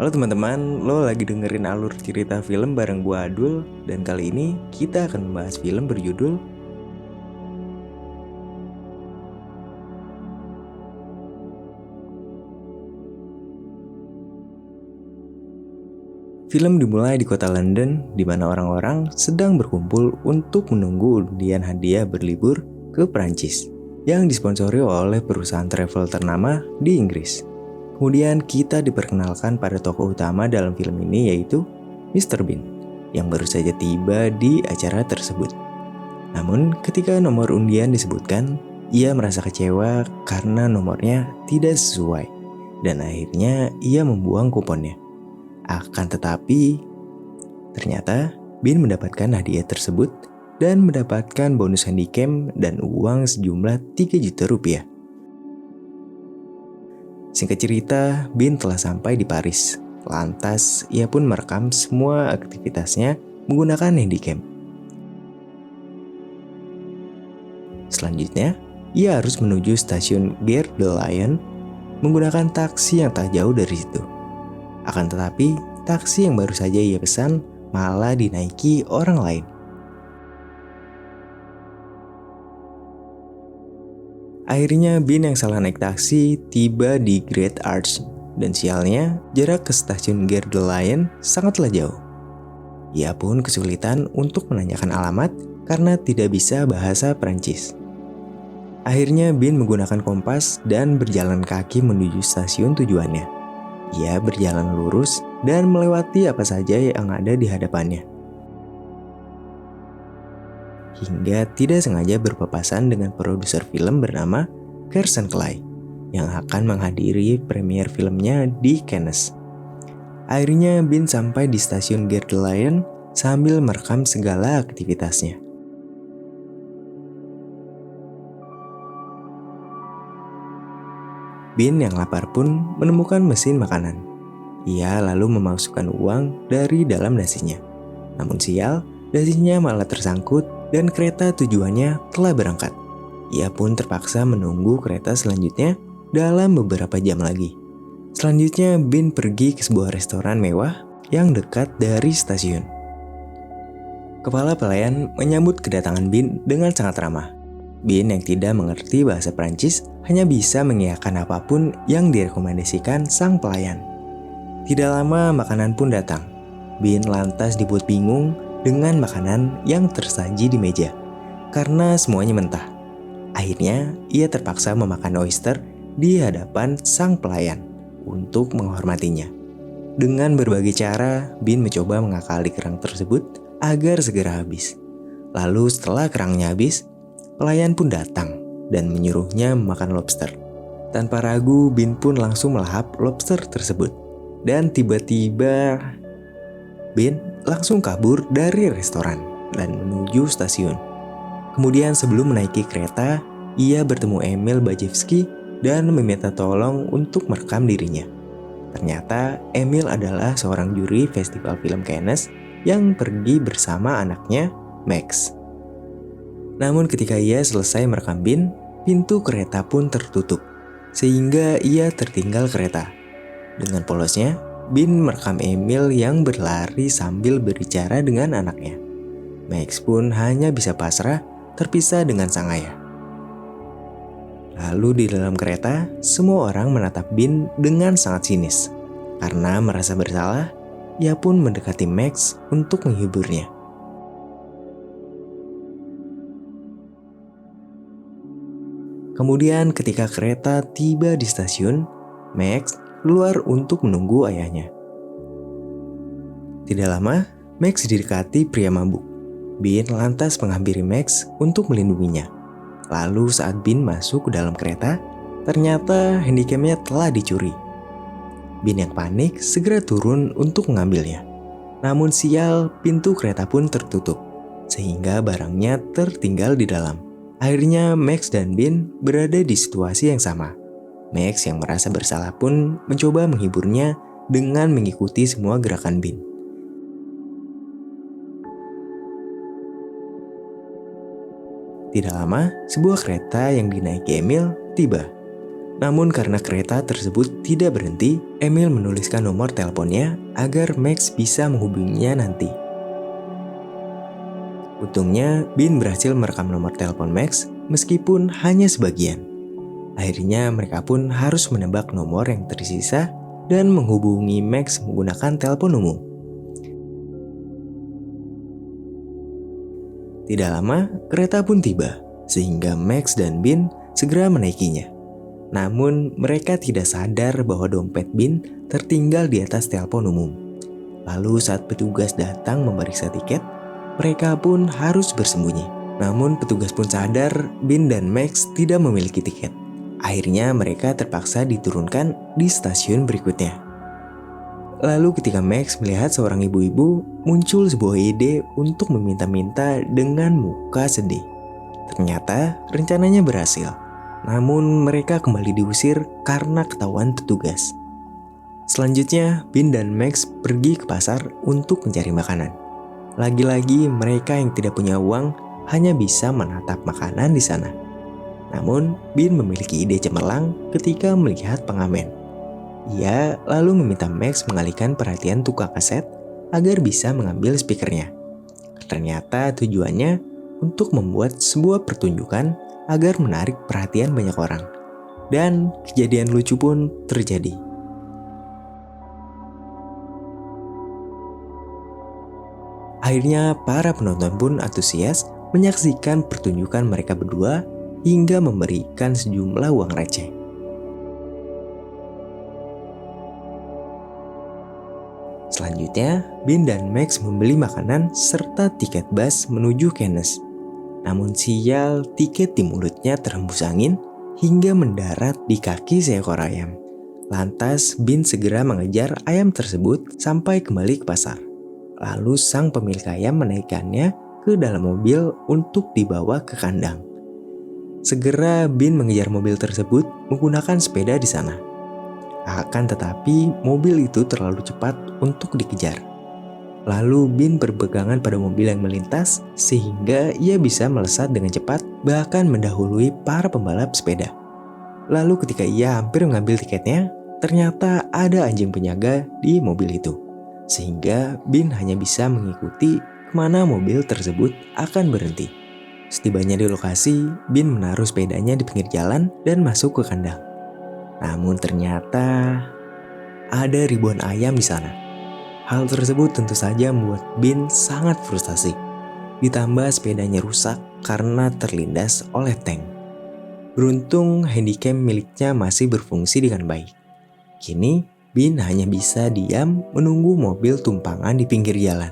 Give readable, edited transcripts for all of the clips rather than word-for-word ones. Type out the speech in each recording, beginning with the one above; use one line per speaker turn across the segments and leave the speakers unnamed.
Halo teman-teman, lo lagi dengerin alur cerita film bareng gua Adul. Dan kali ini kita akan membahas film berjudul Film dimulai di kota London, di mana orang-orang sedang berkumpul untuk menunggu undian hadiah berlibur ke Prancis yang disponsori oleh perusahaan travel ternama di Inggris. Kemudian kita diperkenalkan pada tokoh utama dalam film ini, yaitu Mr. Bean, yang baru saja tiba di acara tersebut. Namun ketika nomor undian disebutkan, ia merasa kecewa karena nomornya tidak sesuai, dan akhirnya ia membuang kuponnya. Akan tetapi, ternyata Bean mendapatkan hadiah tersebut dan mendapatkan bonus handycam dan uang sejumlah 3 juta rupiah. Singkat cerita, Bean telah sampai di Paris. Lantas, ia pun merekam semua aktivitasnya menggunakan handycam. Selanjutnya, ia harus menuju stasiun Gare de Lyon menggunakan taksi yang tak jauh dari situ. Akan tetapi, taksi yang baru saja ia pesan malah dinaiki orang lain. Akhirnya Bean yang salah naik taksi tiba di Great Arch, dan sialnya jarak ke stasiun Gare de Lyon sangatlah jauh. Ia pun kesulitan untuk menanyakan alamat karena tidak bisa bahasa Prancis. Akhirnya Bean menggunakan kompas dan berjalan kaki menuju stasiun tujuannya. Ia berjalan lurus dan melewati apa saja yang ada di hadapannya. Hingga tidak sengaja berpapasan dengan produser film bernama Gerson Clay yang akan menghadiri premier filmnya di Cannes. Akhirnya Bean sampai di stasiun Gare de Lyon sambil merekam segala aktivitasnya. Bean yang lapar pun menemukan mesin makanan. Ia lalu memasukkan uang dari dalam nasinya. Namun sial, nasinya malah tersangkut dan kereta tujuannya telah berangkat. Ia pun terpaksa menunggu kereta selanjutnya dalam beberapa jam lagi. Selanjutnya, Bean pergi ke sebuah restoran mewah yang dekat dari stasiun. Kepala pelayan menyambut kedatangan Bean dengan sangat ramah. Bean yang tidak mengerti bahasa Prancis hanya bisa mengiyakan apapun yang direkomendasikan sang pelayan. Tidak lama makanan pun datang. Bean lantas dibuat bingung dengan makanan yang tersaji di meja karena semuanya mentah. Akhirnya ia terpaksa memakan oyster di hadapan sang pelayan untuk menghormatinya. Dengan berbagai cara, Bean mencoba mengakali kerang tersebut agar segera habis. Lalu setelah kerangnya habis, pelayan pun datang dan menyuruhnya memakan lobster. Tanpa ragu, Bean pun langsung melahap lobster tersebut. Dan tiba-tiba, Bean langsung kabur dari restoran dan menuju stasiun. Kemudian sebelum menaiki kereta, ia bertemu Emil Bajewski dan meminta tolong untuk merekam dirinya. Ternyata Emil adalah seorang juri festival film Cannes yang pergi bersama anaknya, Max. Namun ketika ia selesai merekam Bean, pintu kereta pun tertutup, sehingga ia tertinggal kereta. Dengan polosnya, Bean merekam Emil yang berlari sambil berbicara dengan anaknya. Max pun hanya bisa pasrah terpisah dengan sang ayah. Lalu di dalam kereta, semua orang menatap Bean dengan sangat sinis. Karena merasa bersalah, ia pun mendekati Max untuk menghiburnya. Kemudian ketika kereta tiba di stasiun, Max keluar untuk menunggu ayahnya. Tidak lama, Max didekati pria mabuk. Bean lantas menghampiri Max untuk melindunginya. Lalu saat Bean masuk ke dalam kereta, ternyata handycamnya telah dicuri. Bean yang panik segera turun untuk mengambilnya. Namun sial, pintu kereta pun tertutup, sehingga barangnya tertinggal di dalam. Akhirnya Max dan Bean berada di situasi yang sama. Max yang merasa bersalah pun mencoba menghiburnya dengan mengikuti semua gerakan Bean. Tidak lama, sebuah kereta yang dinaiki Emil tiba. Namun karena kereta tersebut tidak berhenti, Emil menuliskan nomor teleponnya agar Max bisa menghubunginya nanti. Untungnya, Bin berhasil merekam nomor telepon Max meskipun hanya sebagian. Akhirnya mereka pun harus menebak nomor yang tersisa dan menghubungi Max menggunakan telepon umum. Tidak lama, kereta pun tiba, sehingga Max dan Bin segera menaikinya. Namun, mereka tidak sadar bahwa dompet Bin tertinggal di atas telepon umum. Lalu saat petugas datang memeriksa tiket, mereka pun harus bersembunyi. Namun, petugas pun sadar Bin dan Max tidak memiliki tiket. Akhirnya, mereka terpaksa diturunkan di stasiun berikutnya. Lalu ketika Max melihat seorang ibu-ibu, muncul sebuah ide untuk meminta-minta dengan muka sedih. Ternyata rencananya berhasil. Namun mereka kembali diusir karena ketahuan petugas. Selanjutnya, Bin dan Max pergi ke pasar untuk mencari makanan. Lagi-lagi mereka yang tidak punya uang hanya bisa menatap makanan di sana. Namun, Bin memiliki ide cemerlang ketika melihat pengamen. Ia lalu meminta Max mengalihkan perhatian tukang kaset agar bisa mengambil speakernya. Ternyata tujuannya untuk membuat sebuah pertunjukan agar menarik perhatian banyak orang. Dan kejadian lucu pun terjadi. Akhirnya para penonton pun antusias menyaksikan pertunjukan mereka berdua hingga memberikan sejumlah uang receh. Selanjutnya, Bin dan Max membeli makanan serta tiket bus menuju Cannes. Namun sial, tiket di mulutnya terhembus angin hingga mendarat di kaki seekor ayam. Lantas Bin segera mengejar ayam tersebut sampai kembali ke pasar. Lalu sang pemilik ayam menaikkannya ke dalam mobil untuk dibawa ke kandang. Segera Bin mengejar mobil tersebut menggunakan sepeda di sana. Akan tetapi mobil itu terlalu cepat untuk dikejar. Lalu Bin berpegangan pada mobil yang melintas sehingga ia bisa melesat dengan cepat bahkan mendahului para pembalap sepeda. Lalu ketika ia hampir mengambil tiketnya, ternyata ada anjing penjaga di mobil itu. Sehingga Bin hanya bisa mengikuti kemana mobil tersebut akan berhenti. Setibanya di lokasi, Bin menaruh sepedanya di pinggir jalan dan masuk ke kandang. Namun ternyata ada ribuan ayam di sana. Hal tersebut tentu saja membuat Bin sangat frustasi. Ditambah sepedanya rusak karena terlindas oleh tank. Beruntung handycam miliknya masih berfungsi dengan baik. Kini Bin hanya bisa diam menunggu mobil tumpangan di pinggir jalan.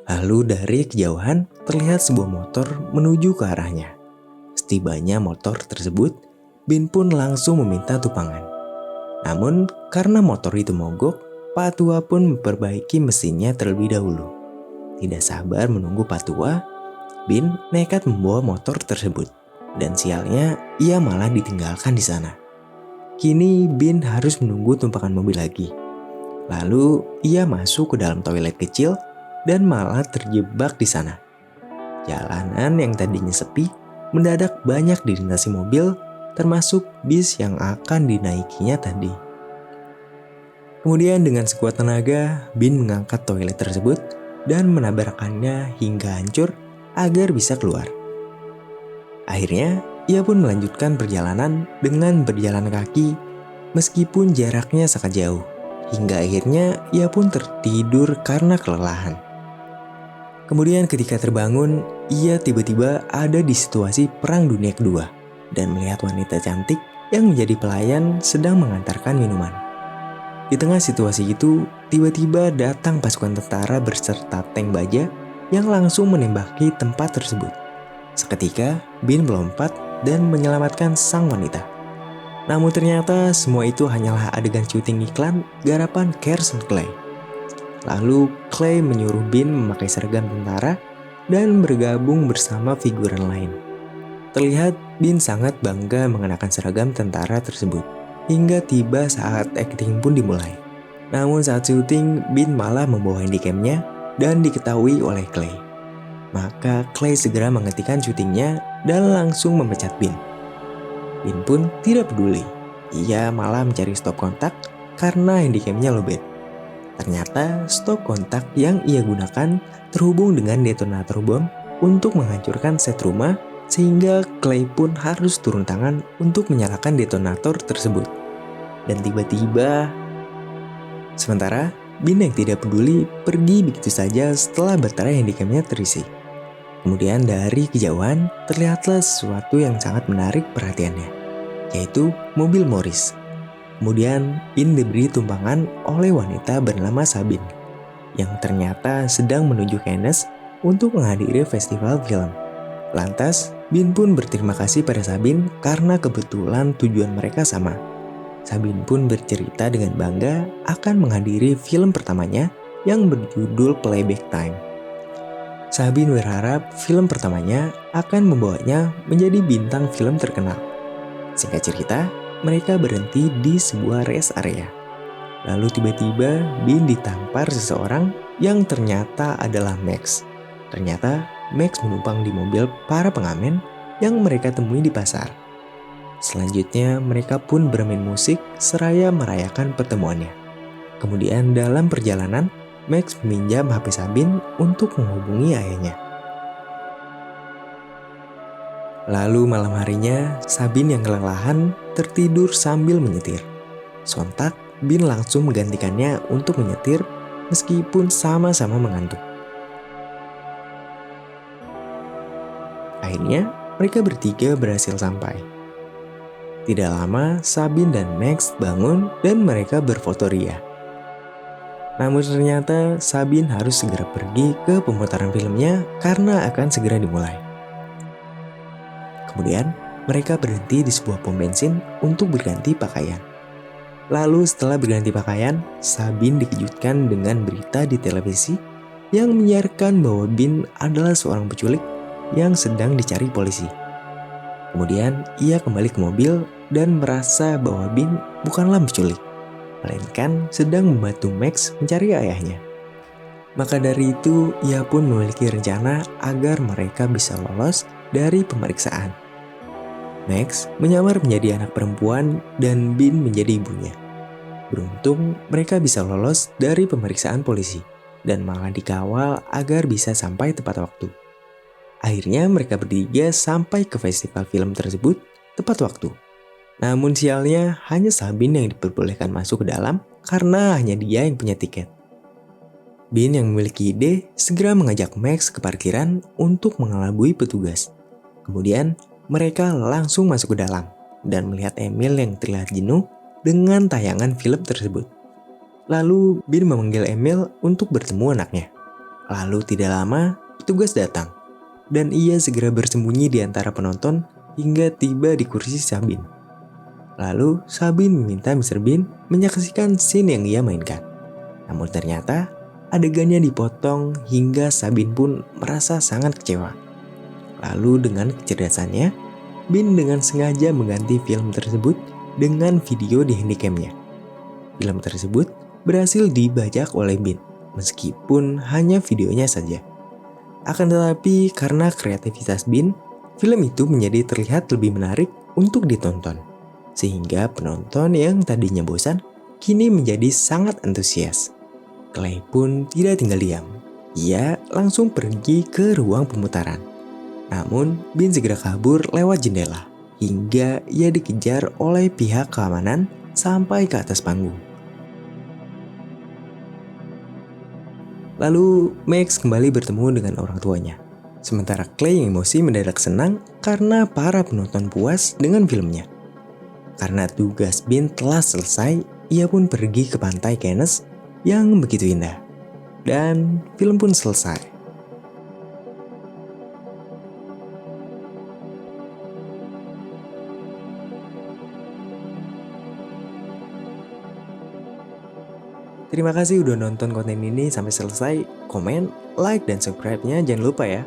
Lalu dari kejauhan terlihat sebuah motor menuju ke arahnya. Setibanya motor tersebut, Bin pun langsung meminta tumpangan. Namun karena motor itu mogok, Pak Tua pun memperbaiki mesinnya terlebih dahulu. Tidak sabar menunggu Pak Tua, Bin nekat membawa motor tersebut. Dan sialnya, ia malah ditinggalkan di sana. Kini Bin harus menunggu tumpangan mobil lagi. Lalu ia masuk ke dalam toilet kecil dan malah terjebak di sana. Jalanan yang tadinya sepi mendadak banyak dilintasi mobil, termasuk bis yang akan dinaikinya tadi. Kemudian dengan sekuat tenaga, Bin mengangkat toilet tersebut dan menabrakannya hingga hancur agar bisa keluar. Akhirnya, ia pun melanjutkan perjalanan dengan berjalan kaki meskipun jaraknya sangat jauh. Hingga akhirnya ia pun tertidur karena kelelahan. Kemudian ketika terbangun, ia tiba-tiba ada di situasi Perang Dunia Kedua dan melihat wanita cantik yang menjadi pelayan sedang mengantarkan minuman. Di tengah situasi itu, tiba-tiba datang pasukan tentara berserta tank baja yang langsung menembaki tempat tersebut. Seketika, Bin melompat dan menyelamatkan sang wanita. Namun ternyata semua itu hanyalah adegan syuting iklan garapan Carson Clay. Lalu Clay menyuruh Bin memakai seragam tentara dan bergabung bersama figuran lain. Terlihat Bin sangat bangga mengenakan seragam tentara tersebut. Hingga tiba saat akting pun dimulai. Namun saat syuting, Bin malah membawa handycamnya dan diketahui oleh Clay. Maka Clay segera menghentikan syutingnya dan langsung memecat Bin. Bin pun tidak peduli. Ia malah mencari stop kontak karena handycamnya lowbat. Ternyata stop kontak yang ia gunakan terhubung dengan detonator bom untuk menghancurkan set rumah, sehingga Clay pun harus turun tangan untuk menyalakan detonator tersebut. Dan tiba-tiba, sementara Bin yang tidak peduli pergi begitu saja setelah baterai handycamnya terisi. Kemudian dari kejauhan terlihatlah sesuatu yang sangat menarik perhatiannya, yaitu mobil Morris. Kemudian Bin diberi tumpangan oleh wanita bernama Sabine, yang ternyata sedang menuju Cannes untuk menghadiri festival film. Lantas, Bin pun berterima kasih pada Sabine karena kebetulan tujuan mereka sama. Sabine pun bercerita dengan bangga akan menghadiri film pertamanya yang berjudul Playback Time. Sabine berharap film pertamanya akan membawanya menjadi bintang film terkenal. Singkat cerita, mereka berhenti di sebuah rest area. Lalu tiba-tiba Bin ditampar seseorang yang ternyata adalah Max. Ternyata Max menumpang di mobil para pengamen yang mereka temui di pasar. Selanjutnya mereka pun bermain musik seraya merayakan pertemuannya. Kemudian dalam perjalanan, Max meminjam HP Sabine untuk menghubungi ayahnya. Lalu malam harinya, Sabine yang kelelahan tertidur sambil menyetir. Sontak, Bin langsung menggantikannya untuk menyetir meskipun sama-sama mengantuk. Akhirnya, mereka bertiga berhasil sampai. Tidak lama, Sabine dan Max bangun dan mereka berfoto ria. Namun ternyata Sabine harus segera pergi ke pemutaran filmnya karena akan segera dimulai. Kemudian, mereka berhenti di sebuah pom bensin untuk berganti pakaian. Lalu setelah berganti pakaian, Sabine dikejutkan dengan berita di televisi yang menyiarkan bahwa Bin adalah seorang penculik yang sedang dicari polisi. Kemudian, ia kembali ke mobil dan merasa bahwa Bin bukanlah penculik, melainkan sedang membantu Max mencari ayahnya. Maka dari itu, ia pun memiliki rencana agar mereka bisa lolos dari pemeriksaan. Max menyamar menjadi anak perempuan dan Bin menjadi ibunya. Beruntung mereka bisa lolos dari pemeriksaan polisi dan malah dikawal agar bisa sampai tepat waktu. Akhirnya mereka bertiga sampai ke festival film tersebut tepat waktu. Namun sialnya hanya Sabine yang diperbolehkan masuk ke dalam karena hanya dia yang punya tiket. Bin yang memiliki ide segera mengajak Max ke parkiran untuk mengelabui petugas. Kemudian mereka langsung masuk ke dalam dan melihat Emil yang terlihat jenuh dengan tayangan film tersebut. Lalu Bin memanggil Emil untuk bertemu anaknya. Lalu tidak lama petugas datang dan ia segera bersembunyi di antara penonton hingga tiba di kursi Sabine. Lalu Sabine meminta Mr. Bin menyaksikan scene yang ia mainkan. Namun ternyata adegannya dipotong hingga Sabine pun merasa sangat kecewa. Lalu dengan kecerdasannya, Bin dengan sengaja mengganti film tersebut dengan video di handycamnya. Film tersebut berhasil dibajak oleh Bin, meskipun hanya videonya saja. Akan tetapi karena kreativitas Bin, film itu menjadi terlihat lebih menarik untuk ditonton. Sehingga penonton yang tadinya bosan, kini menjadi sangat antusias. Clay pun tidak tinggal diam. Ia langsung pergi ke ruang pemutaran. Namun, Bin segera kabur lewat jendela, hingga ia dikejar oleh pihak keamanan sampai ke atas panggung. Lalu, Max kembali bertemu dengan orang tuanya. Sementara Clay yang emosi mendadak senang karena para penonton puas dengan filmnya. Karena tugas Bin telah selesai, ia pun pergi ke pantai Cannes yang begitu indah. Dan film pun selesai. Terima kasih udah nonton konten ini sampai selesai. Komen, like, dan subscribe-nya jangan lupa ya.